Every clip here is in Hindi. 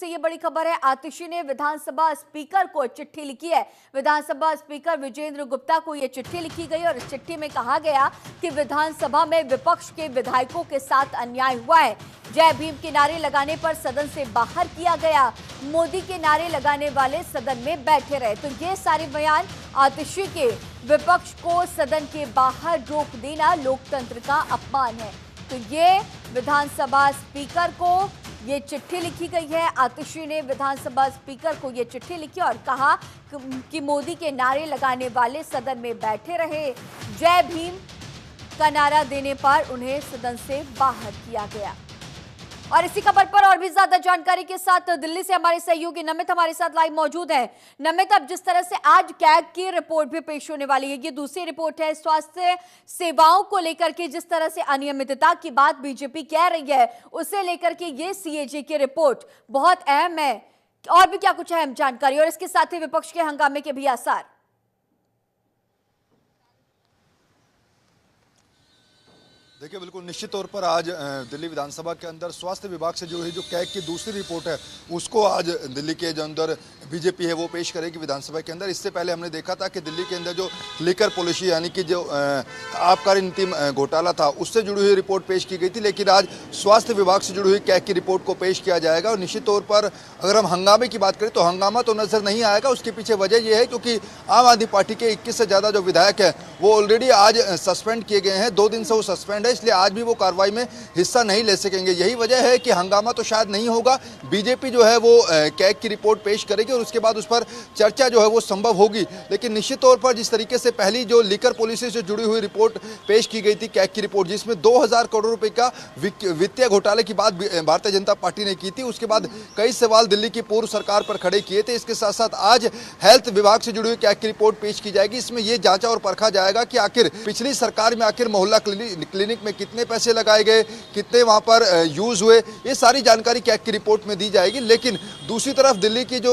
से ये बड़ी खबर है। आतिशी ने विधानसभा स्पीकर को चिट्ठी लिखी है। विधानसभा स्पीकर विजेंद्र गुप्ता को ये चिट्ठी लिखी गई और इस चिट्ठी में कहा गया कि विधानसभा में विपक्ष के विधायकों के साथ अन्याय हुआ है। जय भीम के नारे लगाने पर सदन से बाहर किया गया। मोदी के नारे लगाने वाले सदन में बैठे रहे। तो ये सारे बयान आतिशी के विपक्ष को सदन के बाहर रोक देना लोकतंत्र का अपमान है। तो ये विधानसभा स्पीकर को ये चिट्ठी लिखी गई है। आतिशी ने विधानसभा स्पीकर को ये चिट्ठी लिखी और कहा कि मोदी के नारे लगाने वाले सदन में बैठे रहे। जय भीम का नारा देने पर उन्हें सदन से बाहर किया गया। और इसी खबर पर और भी ज्यादा जानकारी के साथ दिल्ली से हमारे सहयोगी नमित हमारे साथ लाइव मौजूद हैं। नमित, अब जिस तरह से आज कैग की रिपोर्ट भी पेश होने वाली है, ये दूसरी रिपोर्ट है स्वास्थ्य सेवाओं को लेकर के जिस तरह से अनियमितता की बात बीजेपी कह रही है, उसे लेकर के ये सीएजी की रिपोर्ट बहुत अहम है। और भी क्या कुछ अहम जानकारी और इसके साथ ही विपक्ष के हंगामे के भी आसार? देखिए, बिल्कुल निश्चित तौर पर आज दिल्ली विधानसभा के अंदर स्वास्थ्य विभाग से जो है जो कैग की दूसरी रिपोर्ट है उसको आज दिल्ली के जो अंदर बीजेपी है वो पेश करेगी विधानसभा के अंदर। इससे पहले हमने देखा था कि दिल्ली के अंदर जो लिकर पॉलिसी यानी कि जो आबकारी नीति घोटाला था उससे जुड़ी हुई रिपोर्ट पेश की गई थी, लेकिन आज स्वास्थ्य विभाग से जुड़ी हुई कैग की रिपोर्ट को पेश किया जाएगा। और निश्चित तौर पर अगर हम हंगामे की बात करें तो हंगामा तो नजर नहीं आएगा। उसके पीछे वजह यह है क्योंकि आम आदमी पार्टी के 21 से ज़्यादा जो विधायक हैं वो ऑलरेडी आज सस्पेंड किए गए हैं। 2 दिन से वो सस्पेंड है, इसलिए आज भी वो कार्रवाई में हिस्सा नहीं ले सकेंगे। यही वजह है कि हंगामा तो शायद नहीं होगा। बीजेपी जो है वो कैग की रिपोर्ट पेश करेगी और उसके बाद उस पर चर्चा जो है वो संभव होगी। लेकिन निश्चित तौर पर जिस तरीके से पहली जो लिकर पॉलिसी से जुड़ी हुई रिपोर्ट पेश की गई थी कैग की रिपोर्ट, जिसमें 2000 करोड़ रुपए का वित्तीय घोटाले की बात भारतीय जनता पार्टी ने की थी, उसके बाद कई सवाल दिल्ली की पूर्व सरकार पर खड़े किए थे। इसके साथ साथ आज हेल्थ विभाग से जुड़ी हुई कैग की रिपोर्ट पेश की जाएगी। इसमें यह जांचा और परखा जाएगा कि आखिर पिछली सरकार में आखिर मोहल्ला क्लिनिक में कितने पैसे लगाए गए, कितने वहां पर यूज हुए, ये सारी जानकारी कैग की रिपोर्ट में दी जाएगी। लेकिन दूसरी तरफ दिल्ली की जो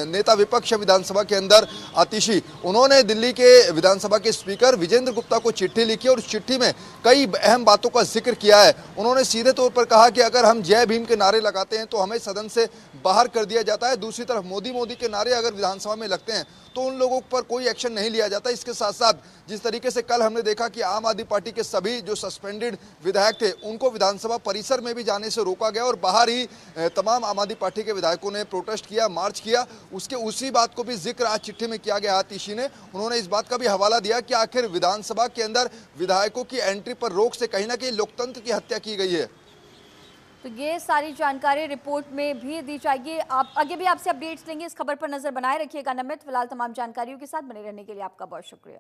नेता विपक्ष विधानसभा के अंदर आतिशी, उन्होंने दिल्ली के विधानसभा के स्पीकर विजेंद्र गुप्ता को चिट्ठी लिखी और उस चिट्ठी में कई अहम बातों का जिक्र किया है। उन्होंने सीधे तौर पर कहा कि अगर हम जय भीम के नारे लगाते हैं तो हमें सदन से बाहर कर दिया जाता है। दूसरी तरफ मोदी के नारे अगर विधानसभा में लगते हैं तो उन लोगों पर कोई एक्शन नहीं लिया जाता। इसके साथ साथ जिस तरीके से कल हमने देखा कि आम आदमी पार्टी के सभी जो सस्पेंडेड विधायक थे उनको विधानसभा परिसर में भी जाने से रोका गया और बाहर ही तमाम आम आदमी पार्टी के विधायकों ने प्रोटेस्ट किया, मार्च किया। उसी बात को भी जिक्र आज चिट्ठी में किया गया। आतिशी ने उन्होंने इस बात का भी हवाला दिया कि आखिर विधानसभा के अंदर विधायकों की एंट्री पर रोक से कहीं ना कहीं लोकतंत्र की हत्या की गई है। तो ये सारी जानकारी रिपोर्ट में भी दी जाएगी। आप आगे भी आपसे अपडेट्स लेंगे। इस खबर पर नजर बनाए रखिएगा नमित। फिलहाल तमाम जानकारियों के साथ बने रहने के लिए आपका बहुत शुक्रिया।